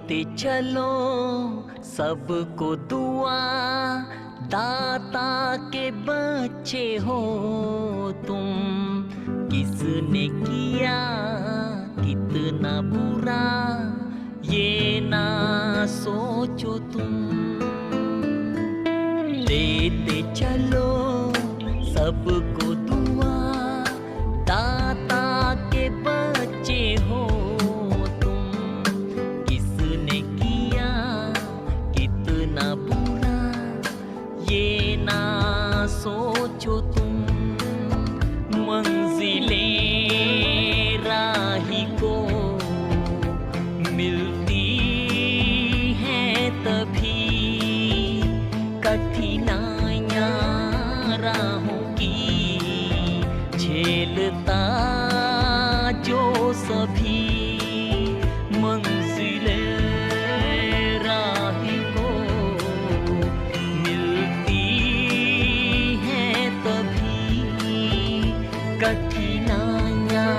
देते चलो सबको दुआ, दाता के बच्चे हो तुम। किसने किया कितना बुरा ये ना सोचो तुम। देते चलो सबको दुआ, दाता के बच्चे हो तुम। किसने किया कितना बुरा ये ना सोचो तुम। मंजिलें राही को मिलती हैं तभी, कठिनाइयाँ राहों की झेलता जो सभी। मंजिलें राही को मिलती हैं तभी, कठिनाइयाँ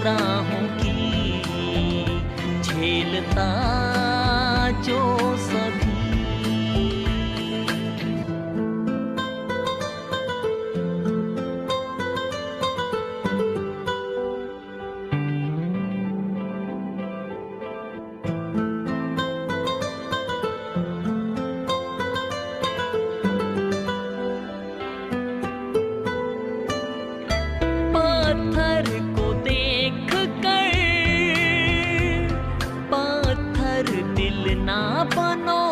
राहों की झेलता जो सभी। पत्थर को देख कर पत्थर दिल ना बनो,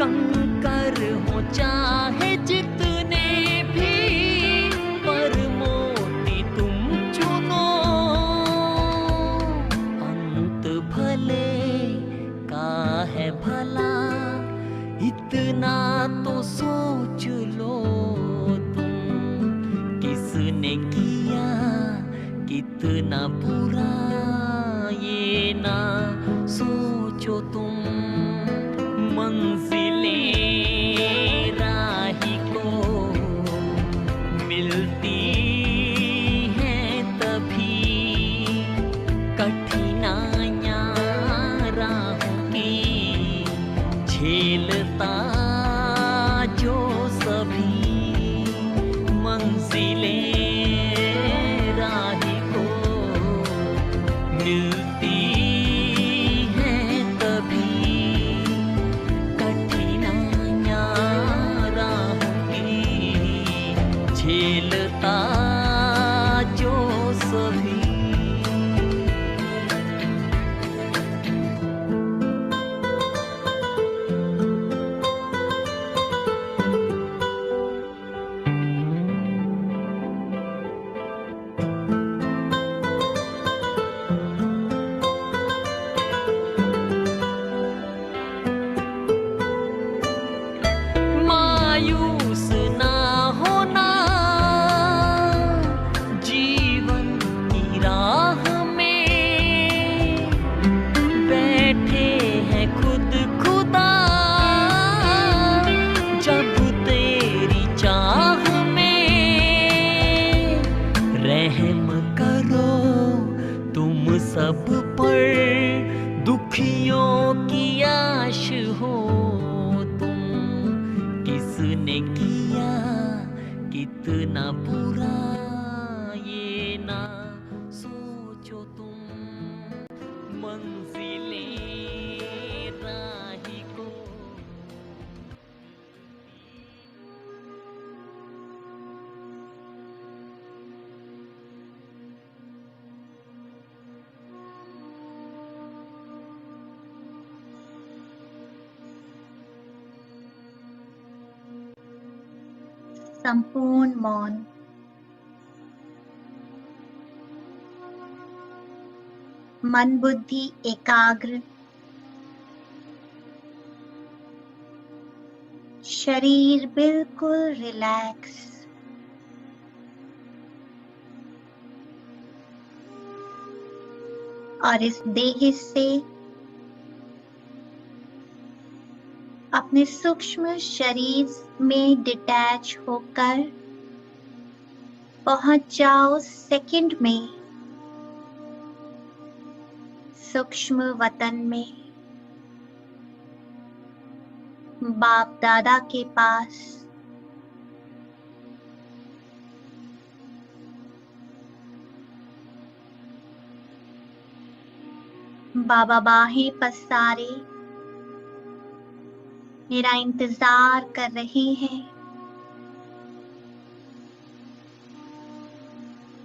कंकर हो चाहे जितने भी, पर मोती तुम चुनो। अंत भले का है भला इतना तो सोच लो तुम। किसने किया कितना बुरा ये ना सोचो तुम। मंजिलें राही को मिलती हैं तभी, कठिनाइयाँ राहों की झेलता जो सभी। मंजिलें राही को मिलती हैं तभी, कठिनाइयाँ राहों की झेलता जो सभी। मायूस ना होना जीवन की राह में, बैठे हैं खुद खुदा जब तेरी चाह में। रहम करो तुम सब पर, दुखियों की आश हो तुम। किसने किया कितना बुरा ये ना सोचो तुम। मंजिलें राही को संपूर्ण मौन। मन बुद्धि एकाग्र, शरीर बिल्कुल रिलैक्स। और इस देह से अपने सूक्ष्म शरीर में डिटैच होकर पहुंच जाओ सेकंड में सूक्ष्म वतन में, बाप दादा के पास, बाबा बाहें पसारे मेरा इंतजार कर रहे हैं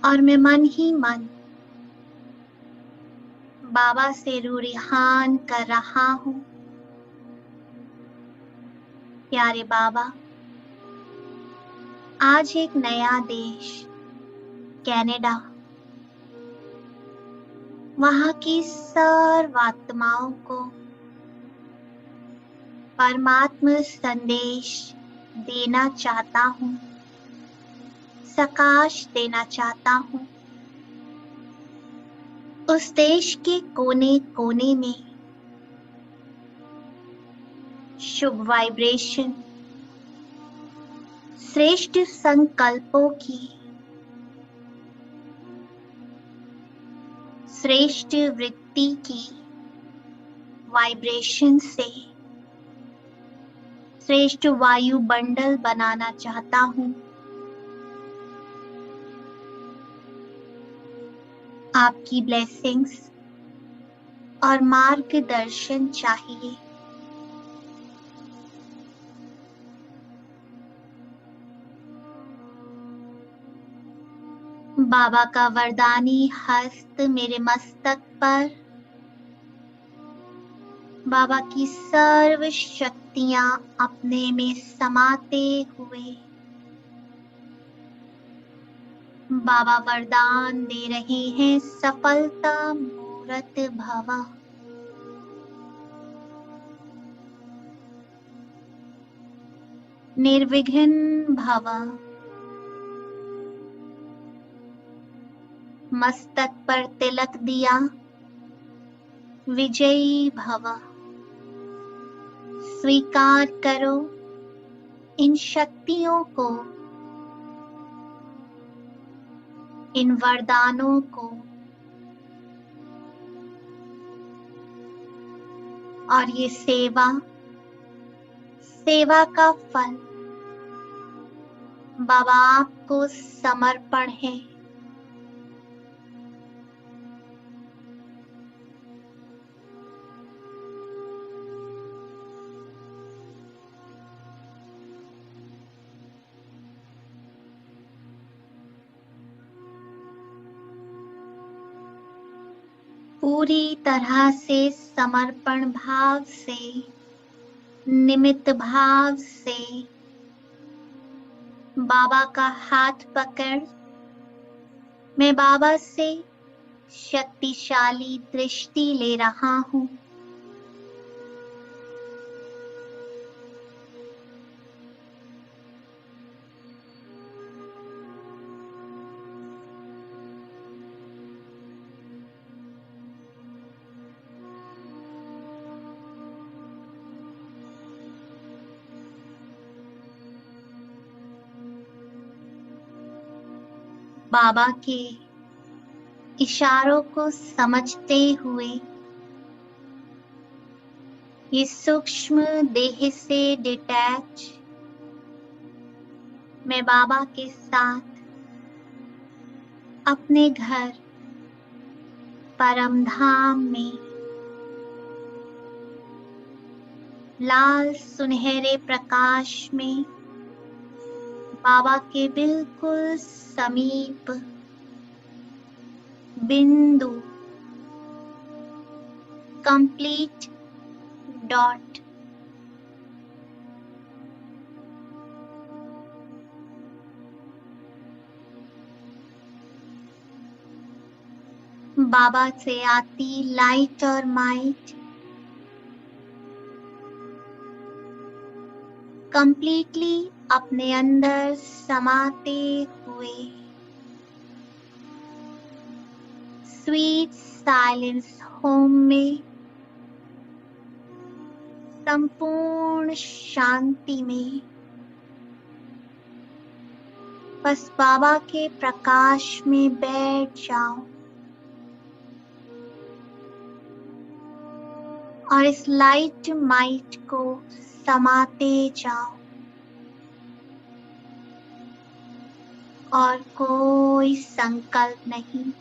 और मैं मन ही मन बाबा से रूरिहान कर रहा हूं। प्यारे बाबा, आज एक नया देश कनाडा, वहां की सर्व आत्माओं को परमात्मा संदेश देना चाहता हूं, सकाश देना चाहता हूं। उस देश के कोने कोने में शुभ वाइब्रेशन, श्रेष्ठ संकल्पों की, श्रेष्ठ वृत्ति की वाइब्रेशन से श्रेष्ठ वायु बंडल बनाना चाहता हूं। आपकी ब्लेसिंग्स और मार्गदर्शन चाहिए। बाबा का वरदानी हस्त मेरे मस्तक पर, बाबा की सर्व शक्तियां अपने में समाते हुए बाबा वरदान दे रहे हैं, सफलता मूर्त भव। निर्विघ्न भव। मस्तक पर तिलक दिया, विजयी भव। स्वीकार करो इन शक्तियों को, इन वरदानों को, और ये सेवा, सेवा का फल बाबा आपको समर्पण है। पूरी तरह से समर्पण भाव से, निमित्त भाव से बाबा का हाथ पकड़ मैं बाबा से शक्तिशाली दृष्टि ले रहा हूं। बाबा के इशारों को समझते हुए ये सूक्ष्म देह से डिटैच मैं बाबा के साथ अपने घर परम धाम में लाल सुनहरे प्रकाश में बाबा के बिल्कुल समीप बिंदु, कंप्लीट डॉट, बाबा से आती लाइट और माइट कंप्लीटली अपने अंदर समाते हुए स्वीट साइलेंस होम में, संपूर्ण शांति में बस बाबा के प्रकाश में बैठ जाओ। और इस लाइट माइट को समाते जाओ और कोई संकल्प नहीं।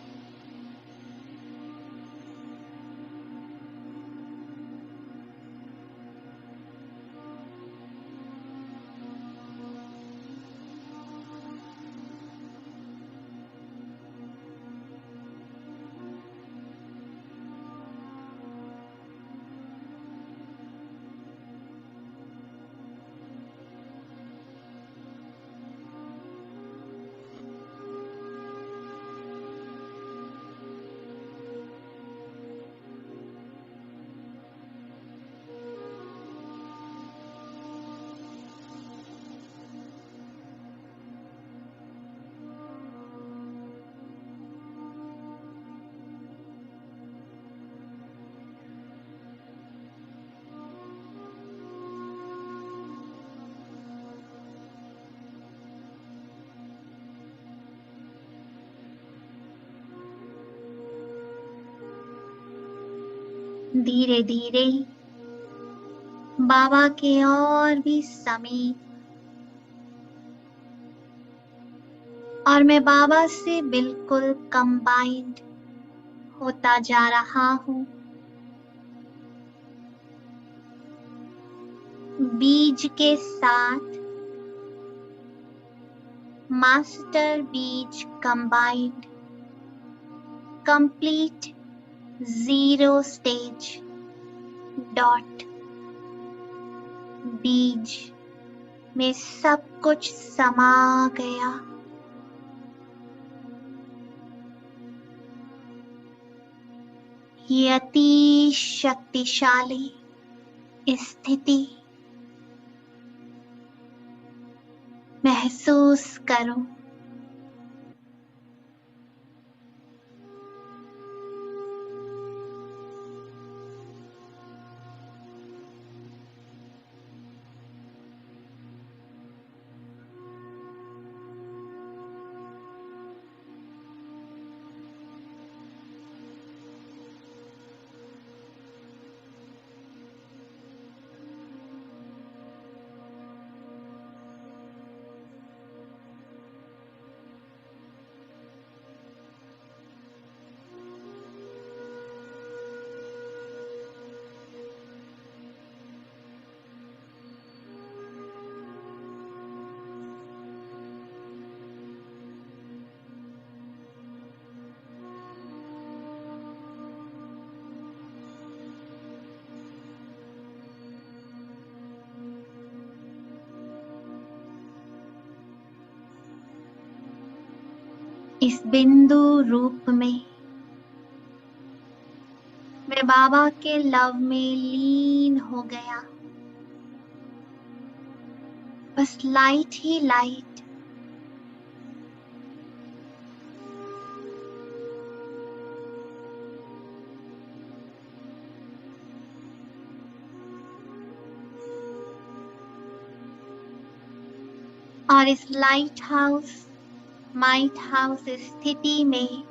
धीरे धीरे बाबा के और भी समीप, और मैं बाबा से बिल्कुल कंबाइंड होता जा रहा हूँ। बीज के साथ मास्टर बीज combined, complete zero stage dot. बीज में सब कुछ समा गया। ये अति शक्तिशाली स्थिति महसूस करो। इस बिंदु रूप में मैं बाबा के लव में लीन हो गया। बस लाइट ही लाइट। और इस लाइट हाउस माइट हाउस स्थिति में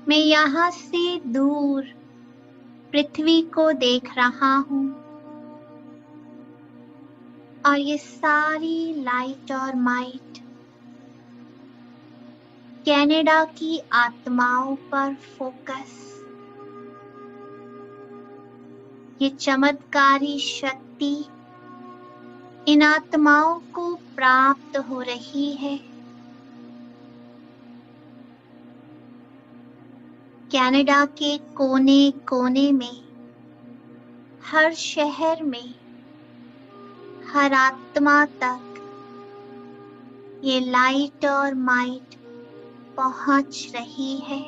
मैं यहाँ से दूर पृथ्वी को देख रहा हूँ, और ये सारी लाइट और माइट कनाडा की आत्माओं पर फोकस। ये चमत्कारी शक्ति इन आत्माओं को प्राप्त हो रही है। कनाडा के कोने कोने में, हर शहर में, हर आत्मा तक ये लाइट और माइट पहुंच रही है।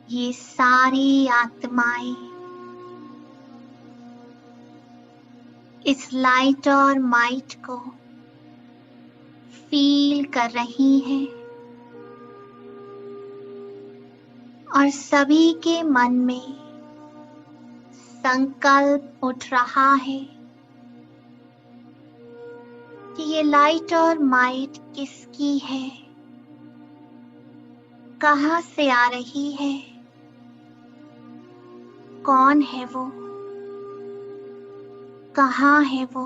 ये सारी आत्माएं इस लाइट और माइट को फील कर रही हैं और सभी के मन में संकल्प उठ रहा है कि ये लाइट और माइट किसकी है, कहाँ से आ रही है, कौन है वो, कहाँ है वो।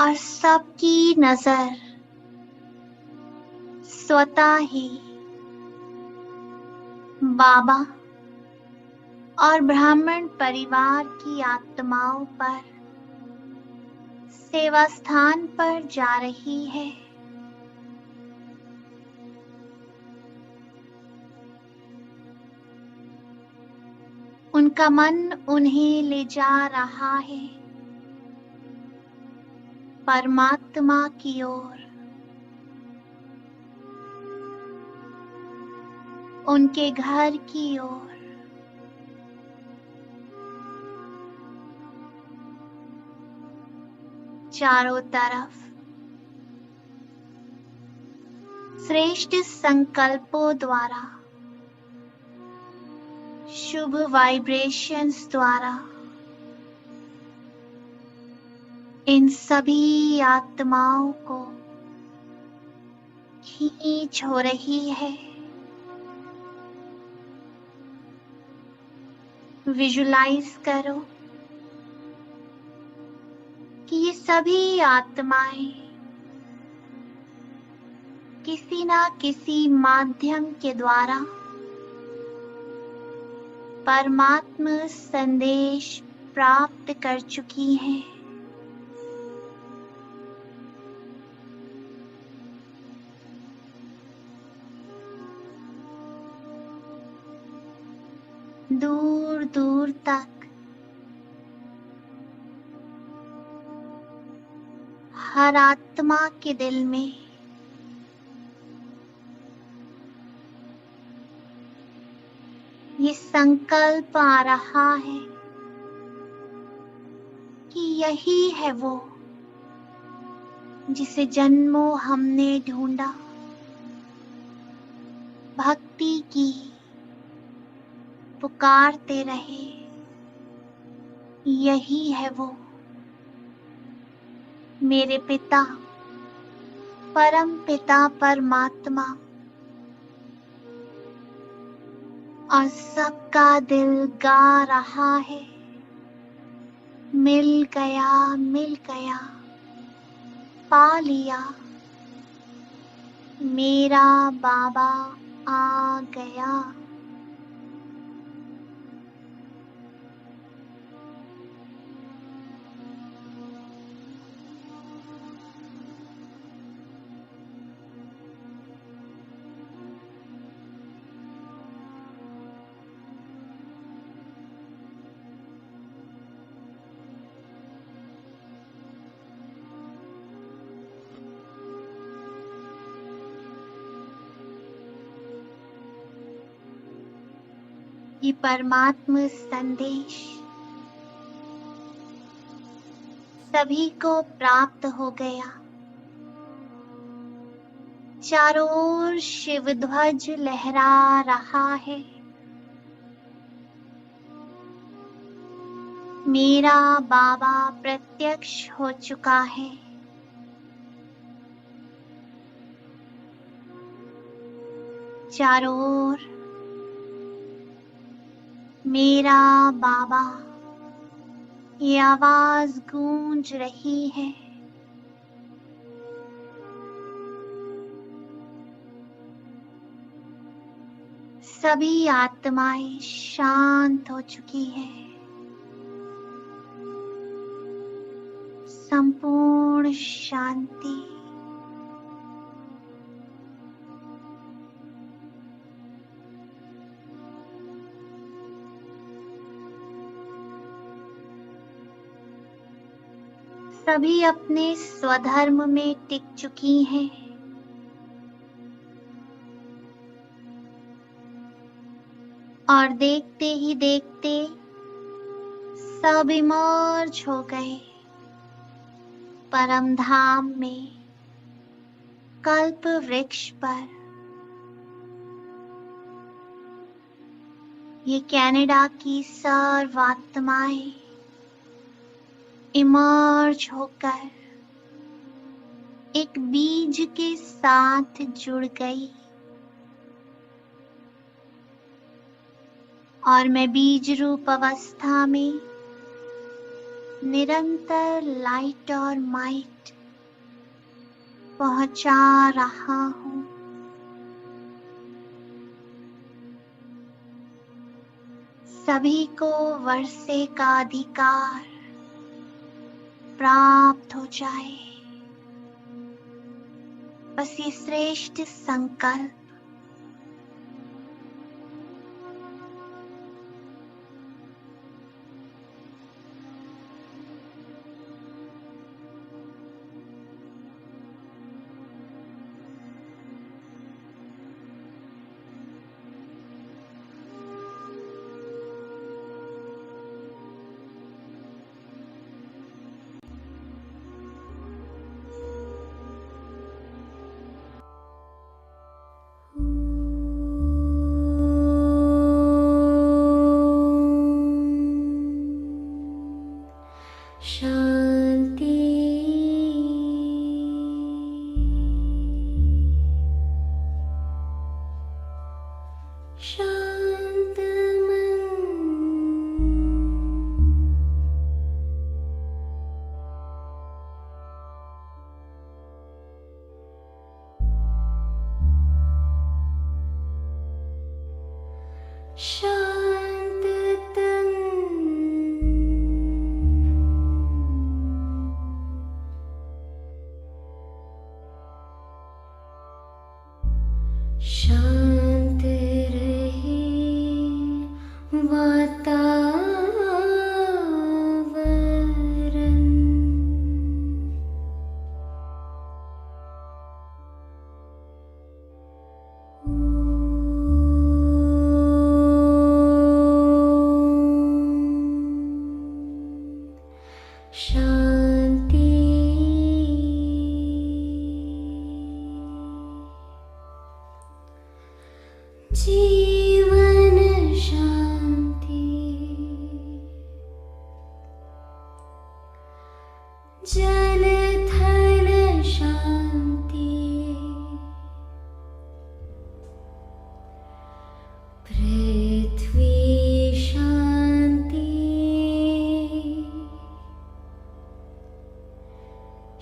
और सबकी नजर स्वतः ही बाबा और ब्राह्मण परिवार की आत्माओं पर सेवा स्थान पर जा रही है। उनका मन उन्हें ले जा रहा है परमात्मा की ओर, उनके घर की ओर। चारों तरफ श्रेष्ठ संकल्पों द्वारा, शुभ वाइब्रेशंस द्वारा इन सभी आत्माओं को खींच हो रही है। विजुलाइज करो कि ये सभी आत्माएं किसी ना किसी माध्यम के द्वारा परमात्मा संदेश प्राप्त कर चुकी हैं। दूर दूर तक हर आत्मा के दिल में ये संकल्प आ रहा है कि यही है वो जिसे जन्मों हमने ढूंढा, भक्ति की पुकारते रहे, यही है वो मेरे पिता परम पिता परमात्मा। और सबका दिल गा रहा है, मिल गया, पा लिया, मेरा बाबा आ गया। ये परमात्मा संदेश सभी को प्राप्त हो गया। चारों ओर शिव ध्वज लहरा रहा है। मेरा बाबा प्रत्यक्ष हो चुका है। चारों ओर मेरा बाबा, ये आवाज गूंज रही है। सभी आत्माएं शांत हो चुकी है। संपूर्ण शांति। सभी अपने स्वधर्म में टिक चुकी हैं। और देखते ही देखते सब इमर्ज हो गए परम धाम में, कल्प वृक्ष पर। ये कनाडा की सर्वात्माएं इमर्ज होकर एक बीज के साथ जुड़ गई, और मैं बीज रूप अवस्था में निरंतर लाइट और माइट पहुंचा रहा हूं। सभी को वर्षे का अधिकार प्राप्त हो जाए, बस ये श्रेष्ठ संकल्प। शांति शांत मन, शांत तन, शांत रहे वातावरण, शांति जीवन शांति, जल थल शांति, पृथ्वी शांति,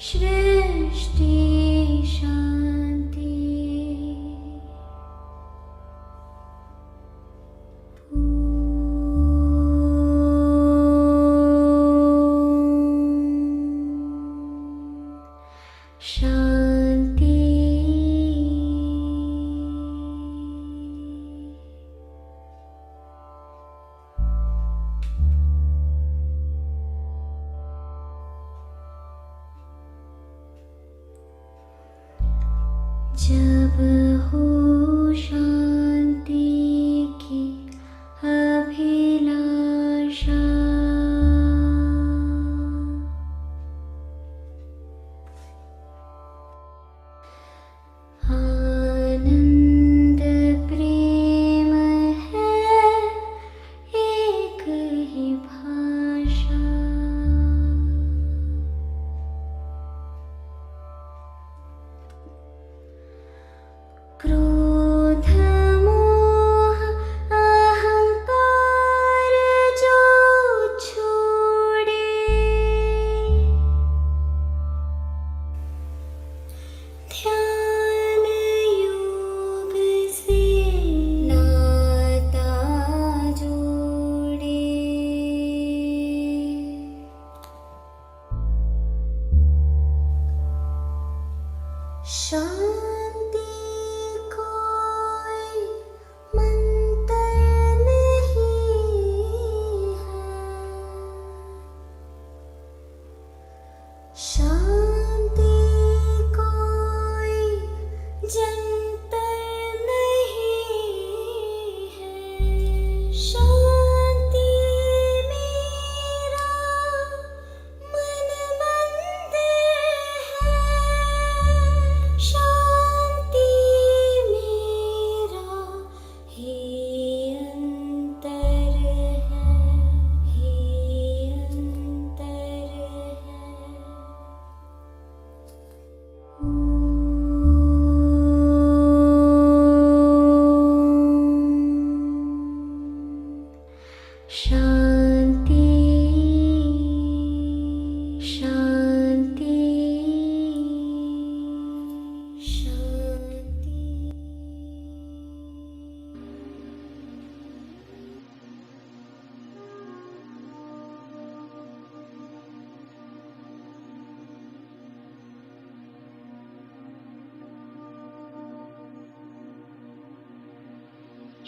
सृष्टि शांति, शांति,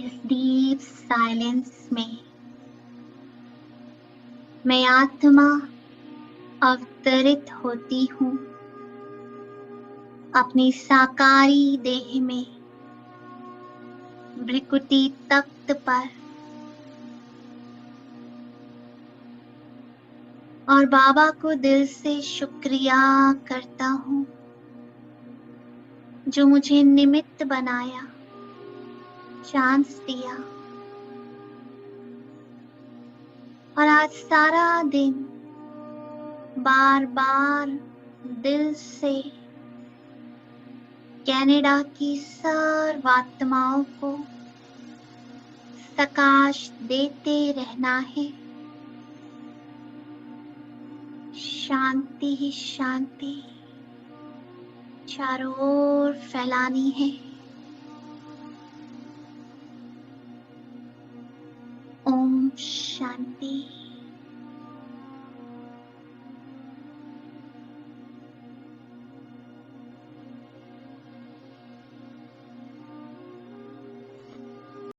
इस डीप साइलेंस में मैं आत्मा अवतरित होती हूँ अपनी साकारी देह में, भृकुटी तख्त पर, और बाबा को दिल से शुक्रिया करता हूँ जो मुझे निमित्त बनाया, चांस दिया और आज सारा दिन बार बार दिल से कनाडा की सर्व आत्माओं को सकाश देते रहना है। शांति ही शांति चारों ओर फैलानी है। ओम शांति।